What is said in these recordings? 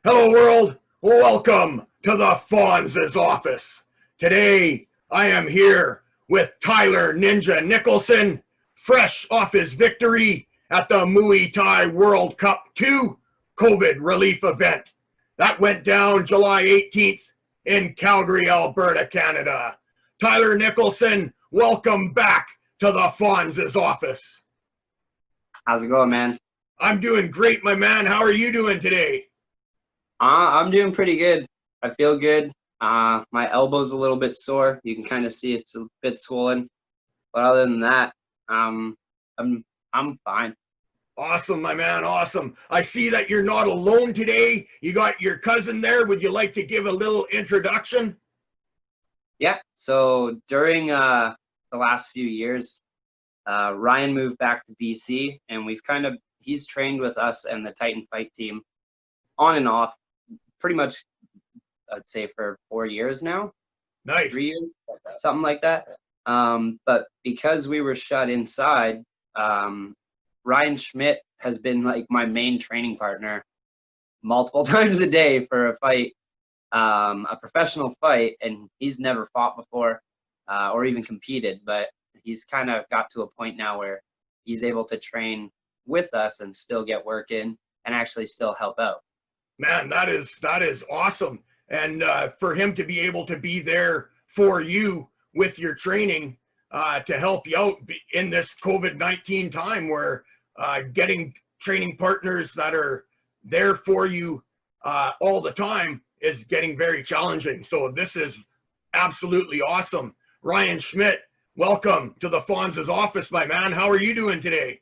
Hello world, welcome to the Fonz's office. Today I am here with Tylor Ninja Nicholson, fresh off his victory at the Muay Thai World Cup 2 COVID relief event. That went down July 18th in Calgary, Alberta, Canada. Tylor Nicholson, welcome back to the Fonz's office. How's it going, man? I'm doing great, my man. How are you doing today? I'm doing pretty good. I feel good. My elbow's a little bit sore. You can kind of see it's a bit swollen, but other than that, I'm fine. Awesome, my man. Awesome. I see that you're not alone today. You got your cousin there. Would you like to give a little introduction? Yeah. So during the last few years, Ryan moved back to BC, and he's trained with us and the Titan Fight team on and off pretty much, I'd say, for 4 years now. Nice. 3 years, something like that. But because we were shut inside, Ryan Schmidt has been like my main training partner multiple times a day for a fight, a professional fight, and he's never fought before or even competed, but he's kind of got to a point now where he's able to train with us and still get work in and actually still help out. Man, that is awesome. And for him to be able to be there for you with your training to help you out in this COVID-19 time where getting training partners that are there for you all the time is getting very challenging. So this is absolutely awesome. Ryan Schmidt, welcome to the Fonz's office, my man. How are you doing today?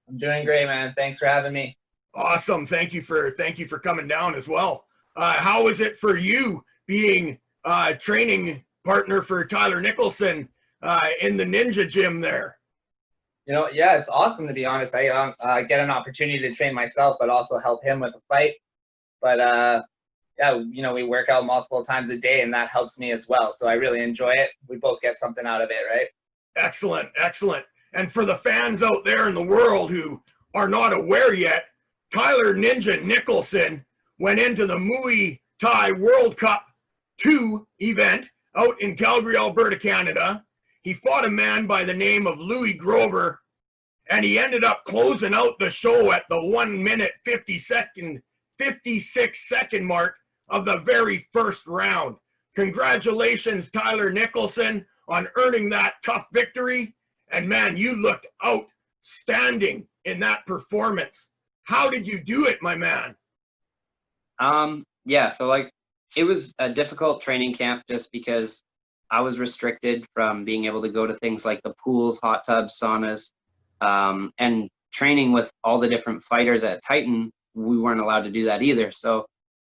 I'm doing great, man. Thanks for having me. Awesome. Thank you for coming down as well. How is it for you being training partner for Tylor Nicholson in the Ninja Gym there? Yeah, it's awesome, to be honest. I get an opportunity to train myself, but also help him with the fight. But yeah, we work out multiple times a day, and that helps me as well. So I really enjoy it. We both get something out of it, right? Excellent, excellent. And for the fans out there in the world who are not aware yet, Tylor Ninja Nicholson went into the Muay Thai World Cup 2 event out in Calgary, Alberta, Canada. He fought a man by the name of Louis Grover, and he ended up closing out the show at the 1 minute 56-second mark of the very first round. Congratulations, Tylor Nicholson, on earning that tough victory. And man, you looked outstanding in that performance. How did you do it, my man? Yeah, so it was a difficult training camp just because I was restricted from being able to go to things like the pools, hot tubs, saunas, and training with all the different fighters at Titan. We weren't allowed to do that either. So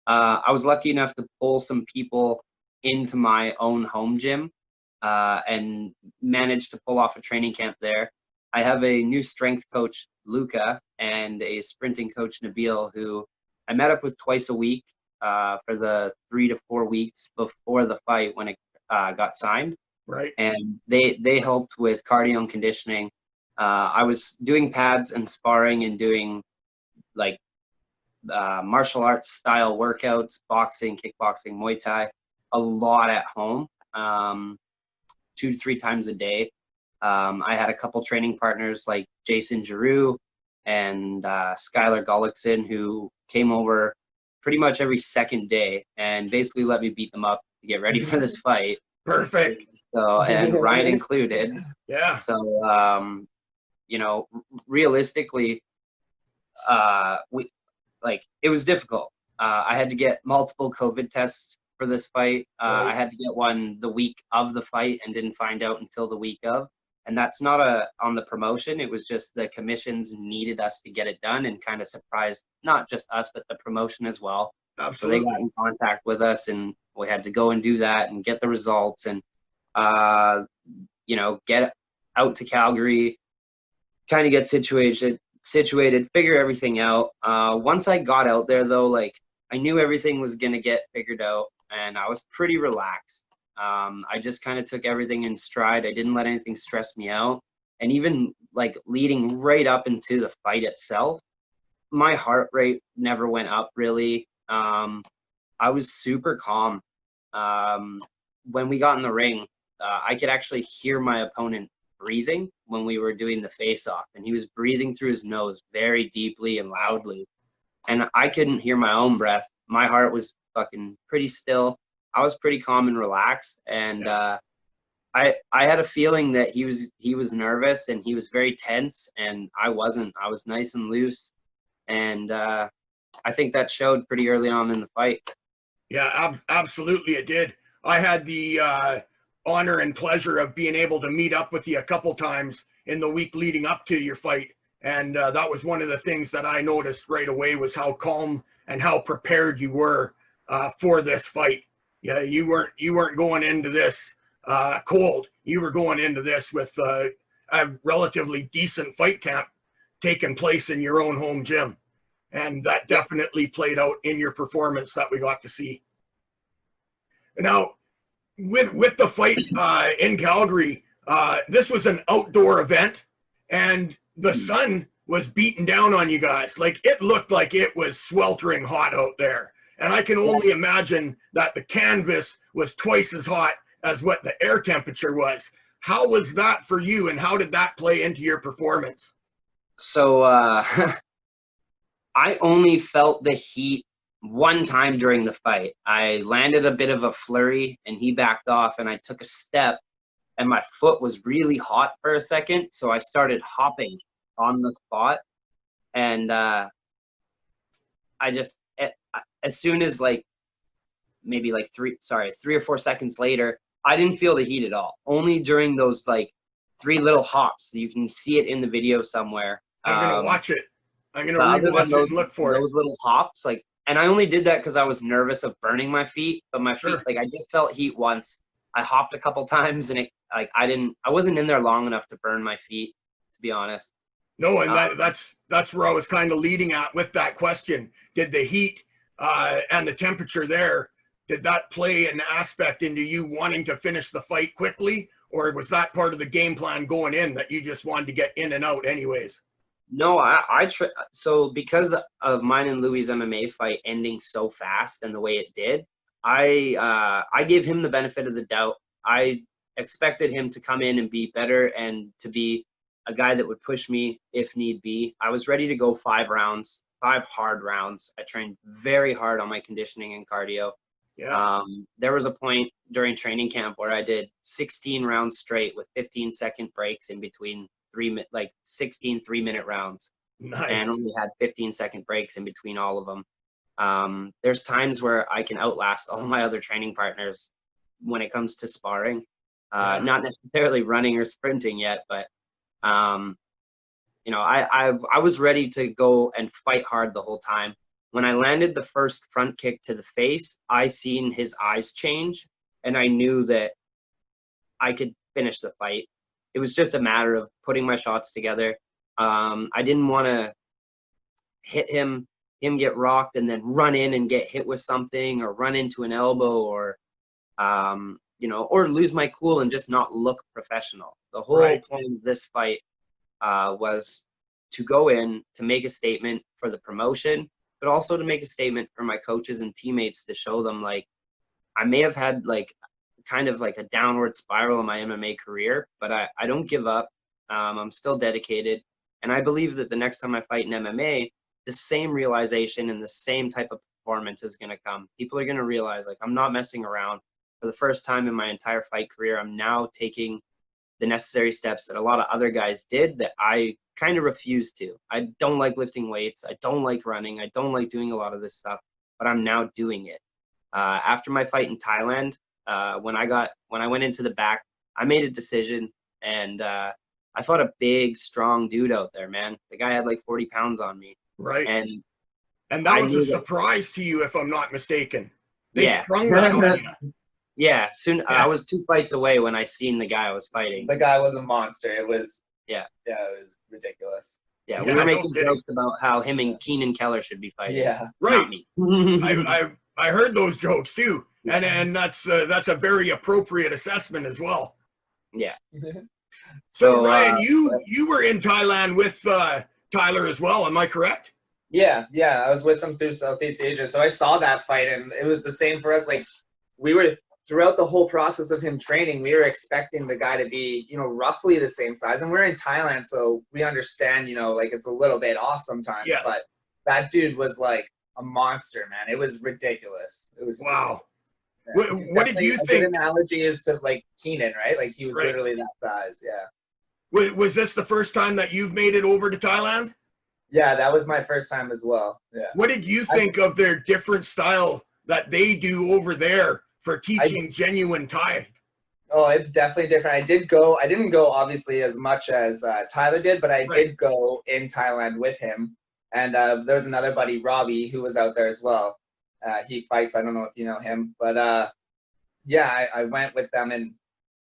I was lucky enough to pull some people into my own home gym and managed to pull off a training camp there. I have a new strength coach, Luca, and a sprinting coach, Nabil, who I met up with twice a week for the 3 to 4 weeks before the fight when it got signed. Right. And they helped with cardio and conditioning. I was doing pads and sparring and doing like martial arts style workouts, boxing, kickboxing, Muay Thai, a lot at home, 2 to 3 times a day. I had a couple training partners like Jason Giroux and Skylar Gullickson, who came over pretty much every second day and basically let me beat them up to get ready for this fight. Perfect. So, and Ryan included. Yeah. So, realistically, it was difficult. I had to get multiple COVID tests for this fight. Right. I had to get one the week of the fight and didn't find out until the week of. And that's not on the promotion. It was just the commissions needed us to get it done and kind of surprised not just us, but the promotion as well. Absolutely. So they got in contact with us, and we had to go and do that and get the results and, get out to Calgary, kind of get situated, figure everything out. Once I got out there, though, I knew everything was going to get figured out, and I was pretty relaxed. I just kind of took everything in stride. I didn't let anything stress me out. And even leading right up into the fight itself, my heart rate never went up really. I was super calm. When we got in the ring, I could actually hear my opponent breathing when we were doing the face-off, and he was breathing through his nose very deeply and loudly, and I couldn't hear my own breath. My heart was fucking pretty still. I was pretty calm and relaxed, and I had a feeling that he was nervous and he was very tense, and I wasn't. I was nice and loose, and I think that showed pretty early on in the fight. Yeah, absolutely it did. I had the honor and pleasure of being able to meet up with you a couple times in the week leading up to your fight. And that was one of the things that I noticed right away, was how calm and how prepared you were for this fight. Yeah, you weren't going into this cold. You were going into this with a relatively decent fight camp taking place in your own home gym. And that definitely played out in your performance that we got to see. Now, with the fight in Calgary, this was an outdoor event, and the sun was beating down on you guys. Like, it looked like it was sweltering hot out there. And I can only imagine that the canvas was twice as hot as what the air temperature was. How was that for you, and how did that play into your performance? So I only felt the heat one time during the fight. I landed a bit of a flurry and he backed off, and I took a step and my foot was really hot for a second. So I started hopping on the spot, and as soon as maybe 3 or 4 seconds later, I didn't feel the heat at all. Only during those 3 little hops. You can see it in the video somewhere. I'm gonna watch it. I'm gonna rewatch it and look for those little hops, and I only did that because I was nervous of burning my feet. But my feet, I just felt heat once. I hopped a couple times, and I wasn't in there long enough to burn my feet, to be honest. No, and that's where I was kind of leading at with that question. Did the heat and the temperature there, did that play an aspect into you wanting to finish the fight quickly, or was that part of the game plan going in, that you just wanted to get in and out anyways? No, so because of mine and Louis' MMA fight ending so fast and the way it did, I gave him the benefit of the doubt. I expected him to come in and be better and to be a guy that would push me if need be. I was ready to go 5 rounds, 5 hard rounds. I trained very hard on my conditioning and cardio. Yeah. There was a point during training camp where I did 16 rounds straight with 15-second breaks in between 16 3-minute rounds. Nice. And only had 15-second breaks in between all of them. There's times where I can outlast all my other training partners when it comes to sparring. Not necessarily running or sprinting yet, but I was ready to go and fight hard the whole time. When I landed the first front kick to the face, I seen his eyes change, and I knew that I could finish the fight. It was just a matter of putting my shots together. I didn't want to hit him get rocked and then run in and get hit with something, or run into an elbow, or lose my cool and just not look professional. The whole point of this fight was to go in to make a statement for the promotion, but also to make a statement for my coaches and teammates, to show them I may have had kind of a downward spiral in my MMA career, but I don't give up. I'm still dedicated. And I believe that the next time I fight in MMA, the same realization and the same type of performance is going to come. People are going to realize I'm not messing around. For the first time in my entire fight career, I'm now taking the necessary steps that a lot of other guys did that I kind of refused to. I don't like lifting weights. I don't like running. I don't like doing a lot of this stuff, but I'm now doing it. After my fight in Thailand, when I went into the back, I made a decision, and I fought a big, strong dude out there, man. The guy had 40 pounds on me. Right. And that was a surprise to you, if I'm not mistaken. They sprung that on you. Yeah, I was 2 fights away when I seen the guy I was fighting. The guy was a monster. It was it was ridiculous. Yeah, we were making jokes about how him and Keenan Keller should be fighting. Yeah, not me. I heard those jokes too, and that's a very appropriate assessment as well. Yeah. So Ryan, you were in Thailand with Tylor as well, am I correct? Yeah, I was with them through Southeast Asia, so I saw that fight, and it was the same for us. Like, we were throughout the whole process of him training, we were expecting the guy to be, roughly the same size, and we're in Thailand, so we understand, like it's a little bit off sometimes. Yes. But that dude was like a monster, man. It was ridiculous. It was Wow. yeah. What did you A think? good analogy is to like Keenan, right? Like he was Right. literally that size. Yeah. Was this the first time that you've made it over to Thailand? Yeah, that was my first time as well. Yeah. What did you think of their different style that they do over there for teaching genuine Thai? Oh, it's definitely different. I didn't go obviously as much as Tylor did, but I did go in Thailand with him. And there was another buddy, Robbie, who was out there as well. He fights. I don't know if you know him, but yeah, I went with them, and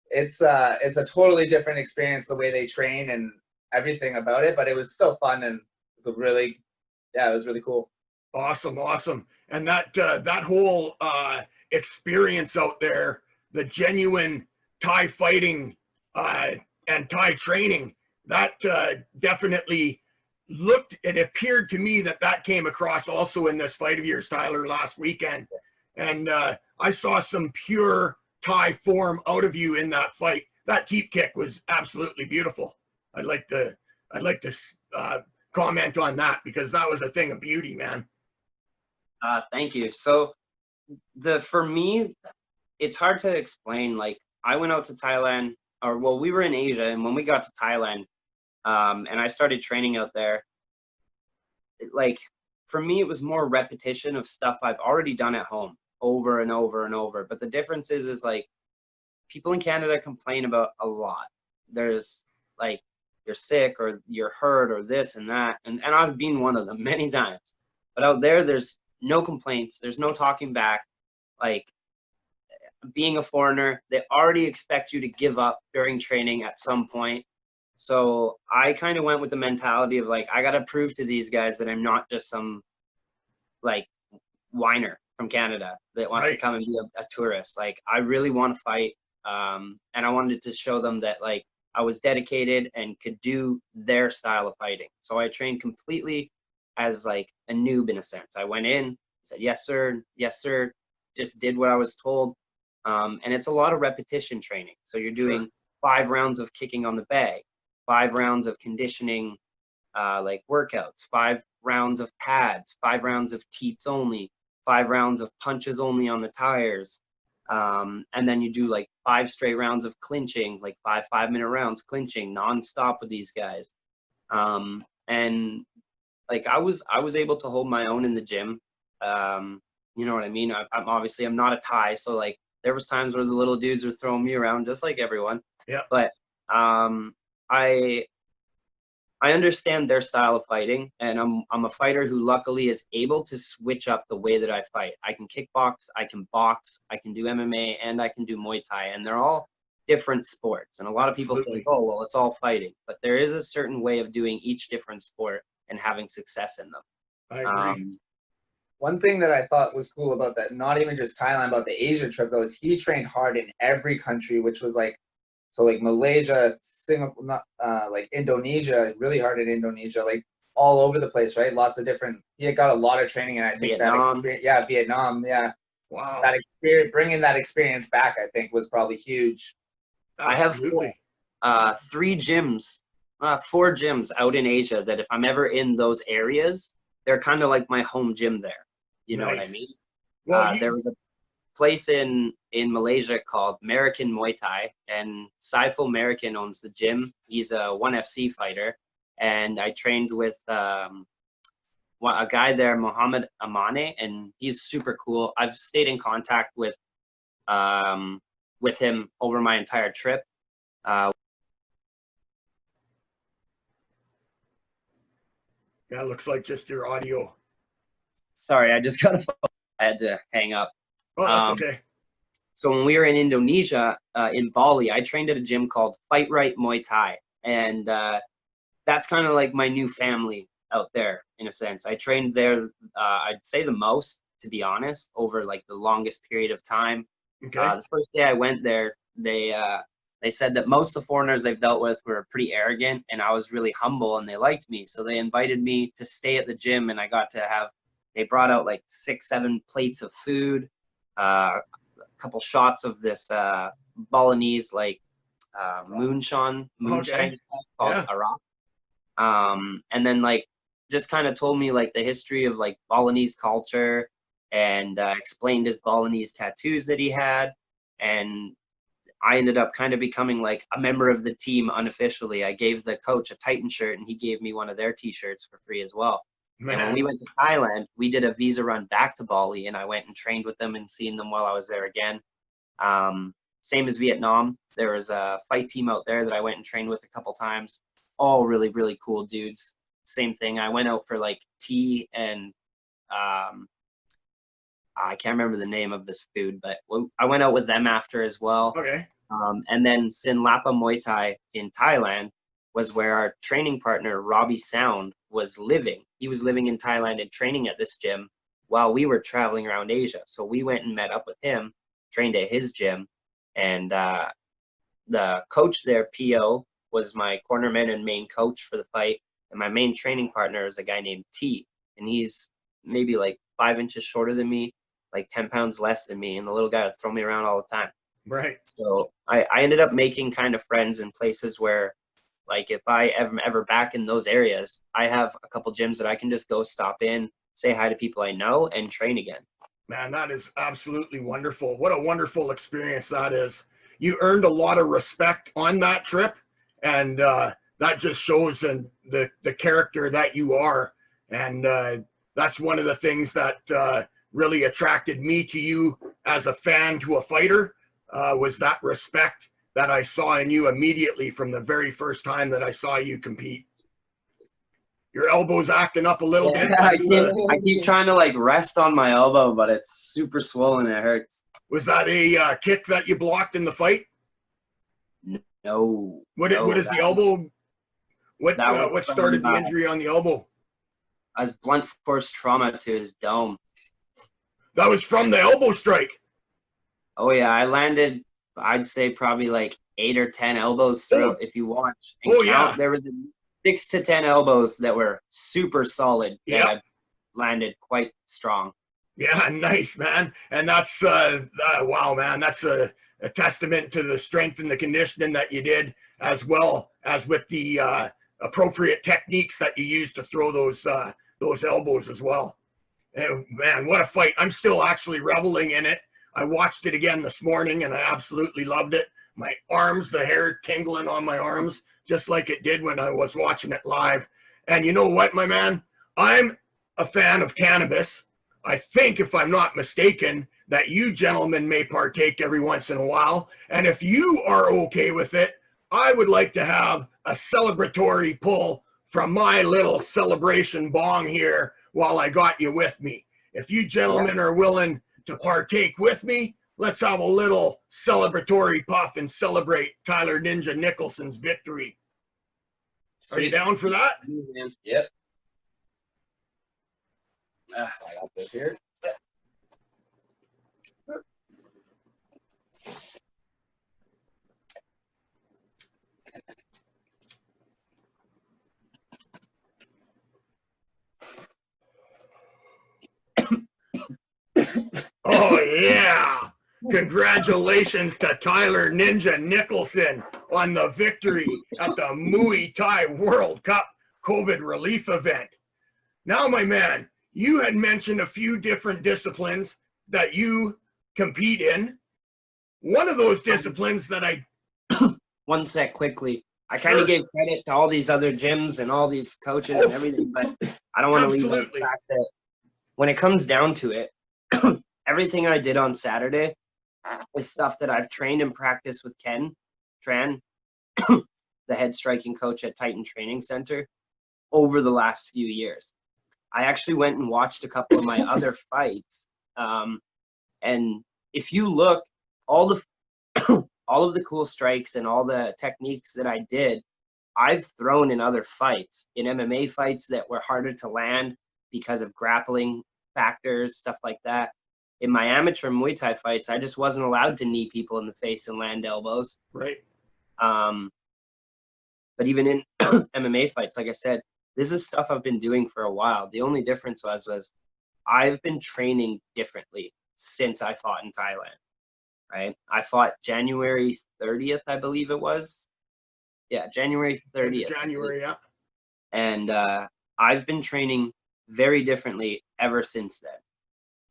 it's a totally different experience the way they train and everything about it. But it was still fun, and it was really cool. Awesome. And that whole experience out there, the genuine Thai fighting and Thai training, that definitely it appeared to me that came across also in this fight of yours, Tylor, last weekend. And I saw some pure Thai form out of you in that fight. That keep kick was absolutely beautiful. I'd like to comment on that, because that was a thing of beauty, man. Thank you. So for me, it's hard to explain. Like, I went out to Thailand, we were in Asia, and when we got to Thailand, and I started training out there, for me, it was more repetition of stuff I've already done at home over and over and over. But the difference is like, people in Canada complain about a lot. There's like, you're sick or you're hurt or this and that. And I've been one of them many times. But out there, there's no complaints. There's no talking back. Like, being a foreigner, they already expect you to give up during training at some point. So I kind of went with the mentality of like, I got to prove to these guys that I'm not just some like whiner from Canada that wants to come and be a tourist. Like, I really want to fight. And I wanted to show them that like I was dedicated and could do their style of fighting. So I trained completely as like a noob in a sense. I went in, said, yes, sir. Just did what I was told. And it's a lot of repetition training. So you're doing 5 rounds of kicking on the bag, 5 rounds of conditioning, like workouts, 5 rounds of pads, 5 rounds of teeps only, 5 rounds of punches only on the tires. And then you do like 5 straight rounds of clinching, like 5-minute rounds clinching nonstop with these guys. And like I was able to hold my own in the gym. You know what I mean? I'm not a Thai, so like there was times where the little dudes were throwing me around just like everyone. Yeah. But I understand their style of fighting, and I'm a fighter who luckily is able to switch up the way that I fight. I can kickbox, I can box, I can do MMA, and I can do Muay Thai, and they're all different sports. And a lot of people think, oh, well, it's all fighting, but there is a certain way of doing each different sport and having success in them. I agree. One thing that I thought was cool about that, not even just Thailand, but the Asia trip, though, is he trained hard in every country, which was like, so like Malaysia, Singapore, like Indonesia, really hard in Indonesia, like all over the place, right? Lots of different, he had got a lot of training, and I think that experience, Vietnam, Wow. That experience, bringing that experience back, I think was probably huge. Absolutely. I have 4 gyms out in Asia that if I'm ever in those areas, they're kind of like my home gym there. You know what I mean? Well, there was a place in Malaysia called Merican Muay Thai, and Saiful Merican owns the gym. He's a 1FC fighter, and I trained with a guy there, Mohammed Amane, and he's super cool. I've stayed in contact with him over my entire trip. Yeah, looks like just your audio. Sorry, I just got a phone. I had to hang up. Oh, that's okay. So when we were in Indonesia, in Bali, I trained at a gym called Fight Right Muay Thai. And that's kind of like my new family out there, in a sense. I trained there, I'd say the most, to be honest, over like the longest period of time. Okay. The first day I went there, they they said that most of the foreigners they've dealt with were pretty arrogant, and I was really humble, and they liked me. So they invited me to stay at the gym, and I got to have, they brought out like 6-7 plates of food, a couple shots of this Balinese like moonshine Okay. called Yeah. Arak. And then like just kind of told me like the history of like Balinese culture, and explained his Balinese tattoos that he had. And I ended up kind of becoming like a member of the team unofficially. I gave the coach a Titan shirt, and he gave me one of their t-shirts for free as well. And when we Man. went to Thailand, we did a visa run back to Bali, and I went and trained with them and seen them while I was there again. Same as Vietnam, there was a fight team out there that I went and trained with a couple times. All really, really cool dudes. Same thing. I went out for like tea and I can't remember the name of this food, but I went out with them after as well. Okay. And then Sinlap Muay Thai in Thailand was where our training partner, Robbie Sound, was living. He was living in Thailand and training at this gym while we were traveling around Asia. So we went and met up with him, trained at his gym, and the coach there, PO, was my cornerman and main coach for the fight. And my main training partner is a guy named T, and he's maybe like 5 inches shorter than me, like 10 pounds less than me, and the little guy would throw me around all the time. Right. So I ended up making kind of friends in places where, like, if I am ever back in those areas, I have a couple gyms that I can just go stop in, say hi to people I know, and train again. Man, that is absolutely wonderful. What a wonderful experience that is. You earned a lot of respect on that trip, and that just shows in the character that you are. And that's one of the things that really attracted me to you as a fan to a fighter, was that respect that I saw in you immediately from the very first time that I saw you compete. Your elbow's acting up a little bit. I keep trying to like rest on my elbow, but it's super swollen. It hurts. Was that a kick that you blocked in the fight? No. What is the elbow? What started the from, injury on the elbow? As blunt force trauma to his dome. That was from the elbow strike. Oh yeah, I landed, I'd say probably like 8 or 10 elbows through. If you watch and count, yeah. There was 6 to 10 elbows that were super solid. Yeah. I landed quite strong. Yeah, nice, man. And that's wow, man. That's a testament to the strength and the conditioning that you did, as well as with the appropriate techniques that you used to throw those elbows as well. And man, what a fight. I'm still actually reveling in it. I watched it again this morning, and I absolutely loved it. My arms, the hair tingling on my arms, just like it did when I was watching it live. And you know what, my man? I'm a fan of cannabis. I think, if I'm not mistaken, that you gentlemen may partake every once in a while. And if you are okay with it, I would like to have a celebratory pull from my little celebration bong here while I got you with me. If you gentlemen are willing to partake with me, let's have a little celebratory puff and celebrate Tylor Ninja Nicholson's victory. Sweet. Are you down for that? Yep. I got this here. Oh, yeah. Congratulations to Tylor Ninja Nicholson on the victory at the Muay Thai World Cup COVID relief event. Now, my man, you had mentioned a few different disciplines that you compete in. One of those disciplines that I... One sec, quickly. I kind of gave credit to all these other gyms and all these coaches and everything, but I don't want to leave out the fact that when it comes down to it, everything I did on Saturday is stuff that I've trained and practiced with Ken Tran, the head striking coach at Titan Training Center, over the last few years. I actually went and watched a couple of my other fights, and if you look, all of the cool strikes and all the techniques that I did, I've thrown in other fights, in MMA fights that were harder to land because of grappling factors, stuff like that. In my amateur Muay Thai fights, I just wasn't allowed to knee people in the face and land elbows. Right. But even in MMA fights, like I said, this is stuff I've been doing for a while. The only difference was I've been training differently since I fought in Thailand, right? I fought January 30th, I believe it was. Yeah, January 30th. January, yeah. And I've been training very differently ever since then.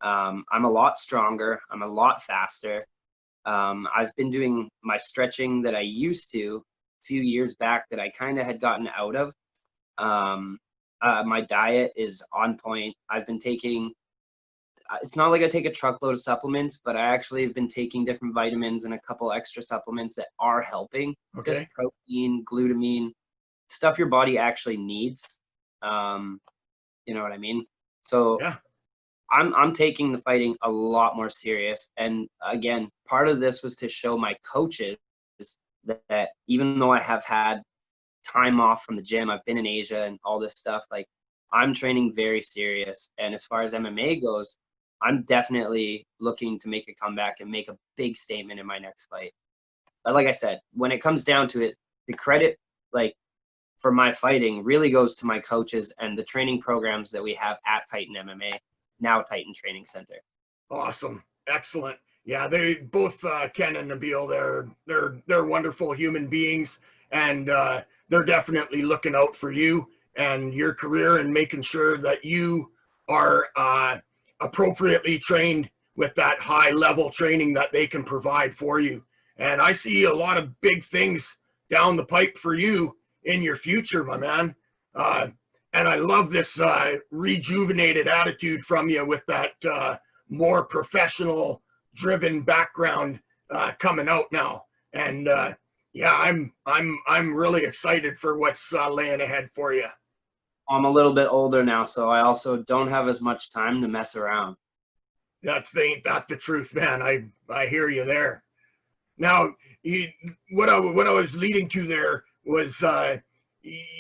I'm a lot stronger. I'm a lot faster. I've been doing my stretching that I used to a few years back that I kind of had gotten out of. My diet is on point. I've been taking, it's not like I take a truckload of supplements, but I actually have been taking different vitamins and a couple extra supplements that are helping. Okay. Just protein, glutamine, stuff your body actually needs. You know what I mean? So Yeah. I'm taking the fighting a lot more serious. And again, part of this was to show my coaches that even though I have had time off from the gym, I've been in Asia and all this stuff, like I'm training very serious. And as far as MMA goes, I'm definitely looking to make a comeback and make a big statement in my next fight. But like I said, when it comes down to it, the credit, like, for my fighting really goes to my coaches and the training programs that we have at Titan MMA, now Titan Training Center. Awesome. Excellent. Yeah, they both, Ken and Nabil, they're wonderful human beings, and they're definitely looking out for you and your career and making sure that you are appropriately trained with that high level training that they can provide for you. And I see a lot of big things down the pipe for you in your future, my man. And I love this rejuvenated attitude from you with that more professional driven background coming out now. And yeah, I'm really excited for what's laying ahead for you. I'm a little bit older now, so I also don't have as much time to mess around. Ain't that the truth, man. I hear you there. Now, what I was leading to there was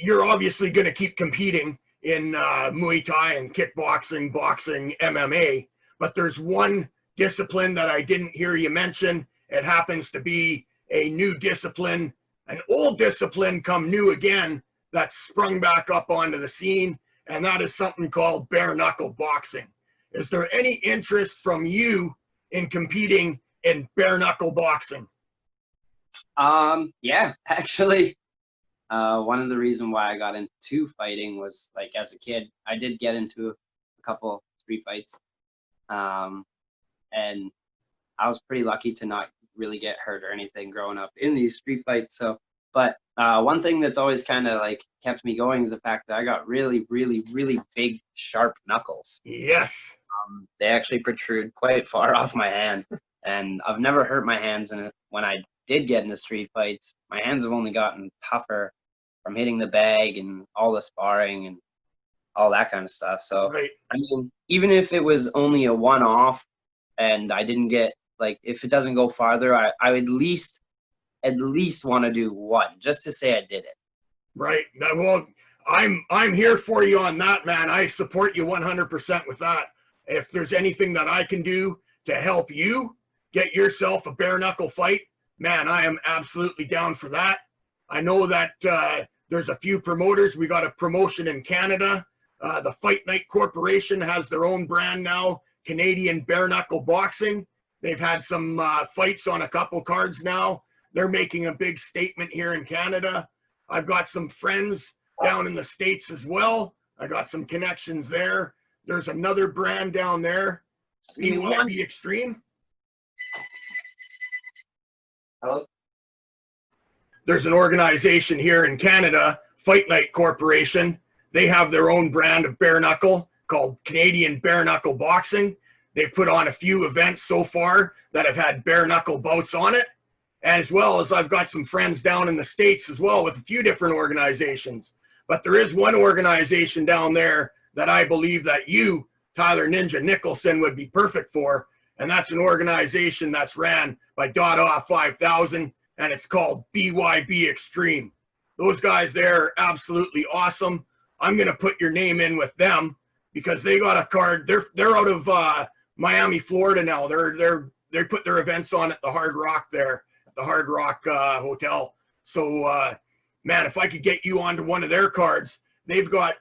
you're obviously going to keep competing in Muay Thai and kickboxing, boxing, MMA, but there's one discipline that I didn't hear you mention. It happens to be a new discipline, an old discipline come new again, that's sprung back up onto the scene, and that is something called bare knuckle boxing. Is there any interest from you in competing in bare knuckle boxing? Yeah, actually, one of the reasons why I got into fighting was, like, as a kid, I did get into a couple street fights, and I was pretty lucky to not really get hurt or anything growing up in these street fights. So, but one thing that's always kind of like kept me going is the fact that I got really, really, really big, sharp knuckles. Yes. They actually protrude quite far off my hand, and I've never hurt my hands. And when I did get into street fights, my hands have only gotten tougher from hitting the bag and all the sparring and all that kind of stuff. So, Right. I mean, even if it was only a one-off and I didn't get, like, if it doesn't go farther, I would at least want to do one, just to say I did it. Right. Well, I'm here for you on that, man. I support you 100% with that. If there's anything that I can do to help you get yourself a bare knuckle fight, man, I am absolutely down for that. I know that there's a few promoters. We got a promotion in Canada. The Fight Night Corporation has their own brand now, Canadian Bare Knuckle Boxing. They've had some fights on a couple cards now. They're making a big statement here in Canada. I've got some friends down in the States as well. I got some connections there. There's another brand down there, BYB Extreme. Hello? There's an organization here in Canada, Fight Night Corporation. They have their own brand of bare knuckle called Canadian Bare Knuckle Boxing. They've put on a few events so far that have had bare knuckle bouts on it. As well as I've got some friends down in the States as well with a few different organizations. But there is one organization down there that I believe that you, Tylor Ninja Nicholson, would be perfect for. And that's an organization that's ran by Dada 5000, and it's called BYB Extreme. Those guys there are absolutely awesome. I'm going to put your name in with them because they got a card. They're out of Miami, Florida now. They put their events on at the Hard Rock there, at the Hard Rock Hotel. So, man, if I could get you onto one of their cards, they've got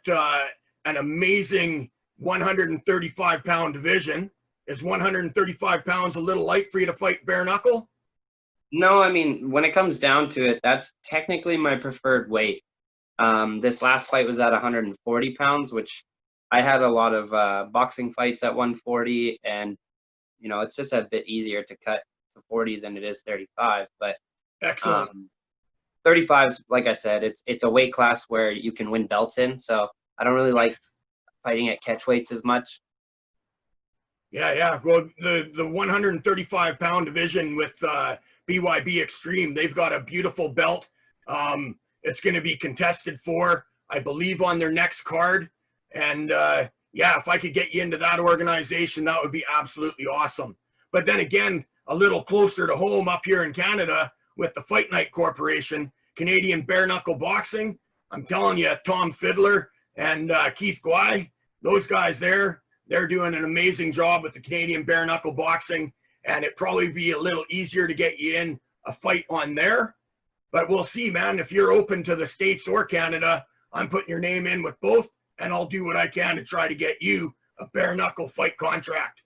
an amazing 135-pound division. Is 135 pounds a little light for you to fight bare knuckle? No, I mean, when it comes down to it, that's technically my preferred weight. This last fight was at 140 pounds, which I had a lot of boxing fights at 140, and you know, it's just a bit easier to cut to 40 than it is 35. But Excellent. 35's, like I said, it's a weight class where you can win belts in. So I don't really like fighting at catch weights as much. Yeah. Well, the 135-pound division with BYB Extreme, they've got a beautiful belt. It's going to be contested for, I believe, on their next card. And yeah, if I could get you into that organization, that would be absolutely awesome. But then again, a little closer to home up here in Canada with the Fight Night Corporation, Canadian Bare Knuckle Boxing, I'm telling you, Tom Fiddler and Keith Guy, those guys there, they're doing an amazing job with the Canadian Bare Knuckle Boxing, and it'd probably be a little easier to get you in a fight on there. But we'll see, man. If you're open to the States or Canada, I'm putting your name in with both, and I'll do what I can to try to get you a bare knuckle fight contract.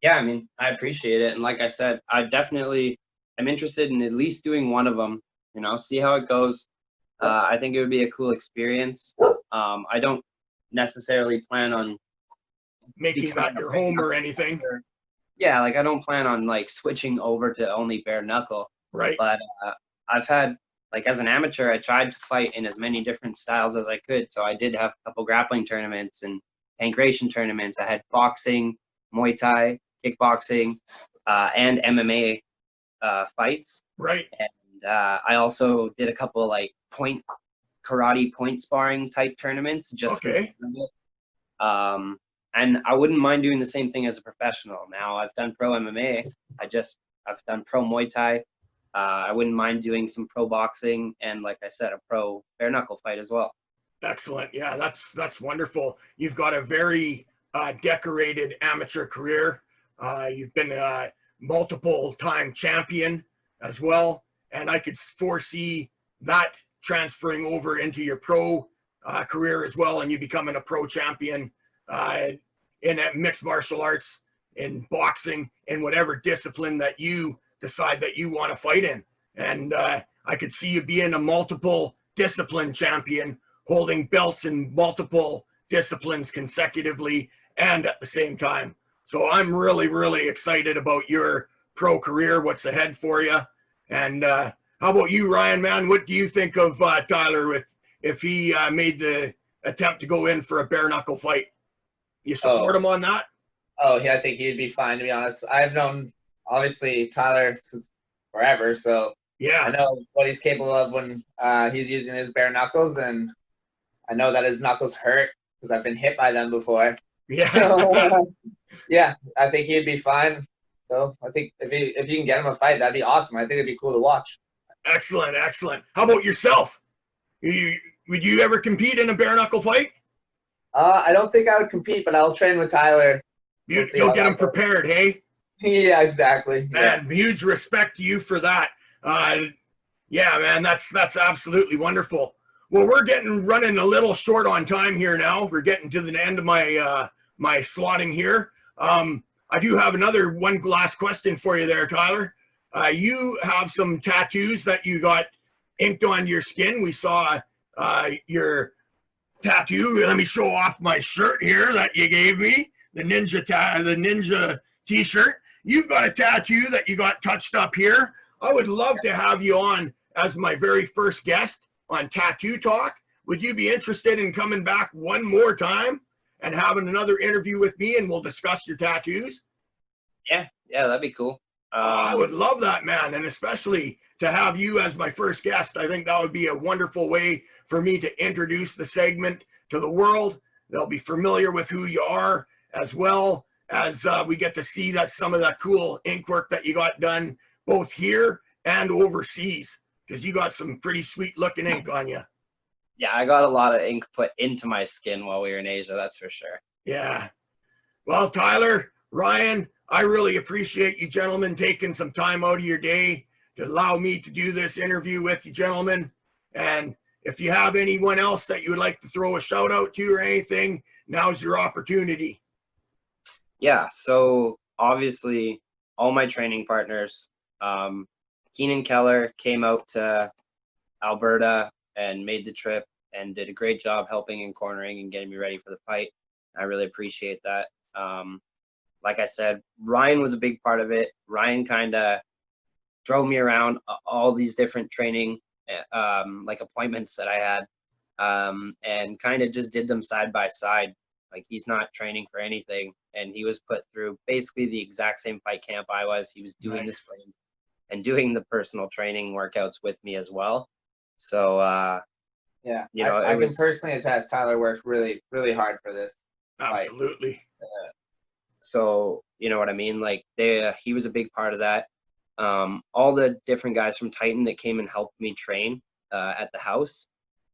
Yeah, I mean, I appreciate it. And like I said, I definitely am interested in at least doing one of them, you know, see how it goes. I think it would be a cool experience. I don't necessarily plan on making that your home or anything. Yeah, like I don't plan on like switching over to only bare knuckle. Right. But I've had, like, as an amateur, I tried to fight in as many different styles as I could. So I did have a couple grappling tournaments and pancration tournaments. I had boxing, Muay Thai, kickboxing, and MMA fights. Right. And I also did a couple like karate point sparring type tournaments. Just okay. And I wouldn't mind doing the same thing as a professional. Now I've done pro MMA. I've done pro Muay Thai. I wouldn't mind doing some pro boxing and, like I said, a pro bare knuckle fight as well. Excellent. Yeah, that's wonderful. You've got a very decorated amateur career. You've been a multiple-time champion as well, and I could foresee that transferring over into your pro career as well, and you becoming a pro champion in mixed martial arts, in boxing, in whatever discipline that you decide that you want to fight in. And I could see you being a multiple discipline champion, holding belts in multiple disciplines consecutively and at the same time. So I'm really, really excited about your pro career, what's ahead for you. And how about you, Ryan, man? What do you think of Tylor if he made the attempt to go in for a bare knuckle fight? You support him on that? Oh, yeah, I think he'd be fine, to be honest. I've known, obviously, Tylor since forever, so yeah, I know what he's capable of when he's using his bare knuckles, and I know that his knuckles hurt because I've been hit by them before. Yeah. So, yeah, I think he'd be fine. So I think if you can get him a fight, that'd be awesome. I think it'd be cool to watch. Excellent. How about yourself? Would you ever compete in a bare knuckle fight? I don't think I would compete, but I'll train with Tylor. You'll get him prepared, hey? Yeah, exactly. Man, huge respect to you for that. Yeah, man, that's absolutely wonderful. Well, we're running a little short on time here now. We're getting to the end of my my slotting here. I do have one last question for you there, Tylor. You have some tattoos that you got inked on your skin. We saw your tattoo. Let me show off my shirt here that you gave me, the Ninja t-shirt. You've got a tattoo that you got touched up here. I would love to have you on as my very first guest on Tattoo Talk. Would you be interested in coming back one more time and having another interview with me, and we'll discuss your tattoos? Yeah, that'd be cool. I would love that, man, and especially to have you as my first guest. I think that would be a wonderful way for me to introduce the segment to the world. They'll be familiar with who you are, as well as we get to see some of that cool ink work that you got done both here and overseas, because you got some pretty sweet looking ink on you. Yeah, I got a lot of ink put into my skin while we were in Asia, that's for sure. Yeah. Well, Tylor, Ryan, I really appreciate you gentlemen taking some time out of your day to allow me to do this interview with you, gentlemen. And if you have anyone else that you would like to throw a shout out to or anything, now's your opportunity. Yeah, so obviously all my training partners, Keenan Keller came out to Alberta and made the trip and did a great job helping and cornering and getting me ready for the fight. I really appreciate that. Like I said, Ryan was a big part of it. Ryan kind of drove me around all these different training like appointments that I had, and kind of just did them side by side. Like, he's not training for anything, and he was put through basically the exact same fight camp I was. He was doing the sprints and doing the personal training workouts with me as well. So yeah, you know, I can personally attest Tylor worked really, really hard for this fight. Absolutely. So you know what I mean? Like, he was a big part of that. All the different guys from Titan that came and helped me train at the house.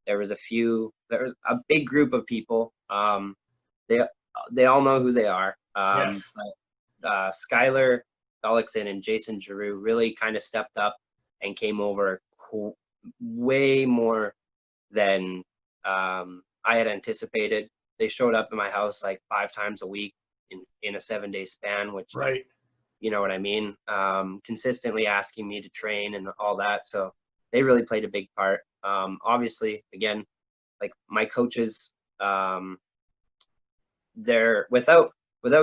There was a big group of people. They all know who they are. Yes. But Skylar Gullickson and Jason Giroux really kind of stepped up and came over way more than I had anticipated. They showed up in my house like 5 times a week in a 7-day span, which, Right. you know what I mean? Consistently asking me to train and all that. So they really played a big part. Obviously, again, like my coaches, they're without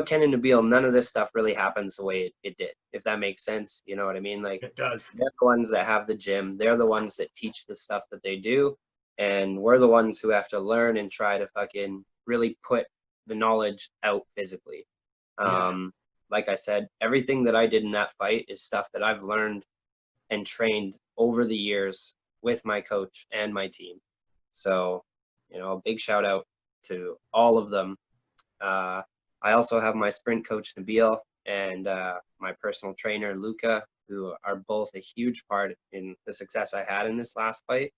Ken and Nabil, none of this stuff really happens the way it did, if that makes sense. You know what I mean? Like, It does. they're the ones that have the gym. They're the ones that teach the stuff that they do. And we're the ones who have to learn and try to fucking really put the knowledge out physically. Yeah. Like I said, everything that I did in that fight is stuff that I've learned and trained over the years with my coach and my team. So, you know, a big shout out to all of them. I also have my sprint coach, Nabil, and my personal trainer, Luca, who are both a huge part in the success I had in this last fight.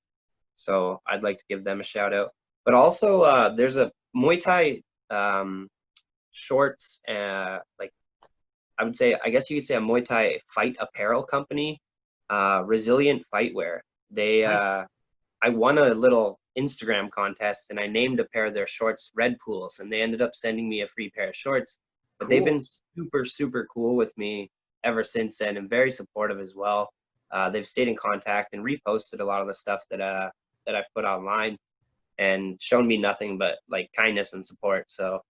So I'd like to give them a shout out. But also, there's a Muay Thai shorts, like, I guess you could say a Muay Thai fight apparel company, Resiliant Fightwear. I won a little Instagram contest and I named a pair of their shorts Red Pools, and they ended up sending me a free pair of shorts. But they've been super, super cool with me ever since then, and very supportive as well. They've stayed in contact and reposted a lot of the stuff that I've put online, and shown me nothing but like kindness and support. So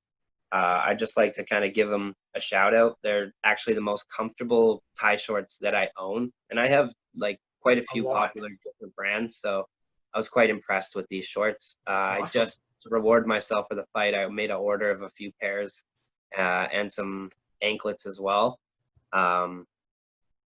I just like to kind of give them a shout out. They're actually the most comfortable Thai shorts that I own, and I have like quite a few popular different brands. So I was quite impressed with these shorts. Awesome. I just, to reward myself for the fight, I made an order of a few pairs and some anklets as well. And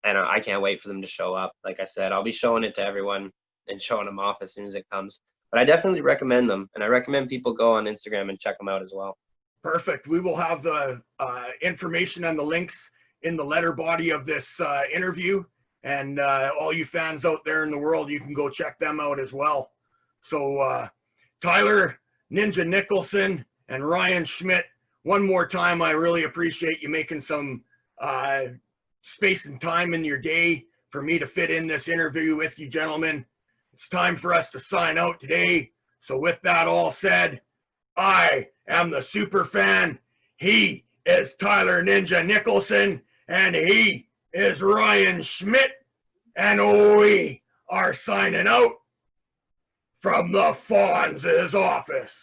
I can't wait for them to show up. Like I said, I'll be showing it to everyone and showing them off as soon as it comes. But I definitely recommend them, and I recommend people go on Instagram and check them out as well. Perfect. We will have the information and the links in the letter body of this interview. And all you fans out there in the world, you can go check them out as well. So Tylor Ninja Nicholson and Ryan Schmidt, one more time, I really appreciate you making some space and time in your day for me to fit in this interview with you, gentlemen. It's time for us to sign out today. So with that all said, I am the super fan. He is Tylor Ninja Nicholson, and he is Ryan Schmidt, and we are signing out from the Fonz's office.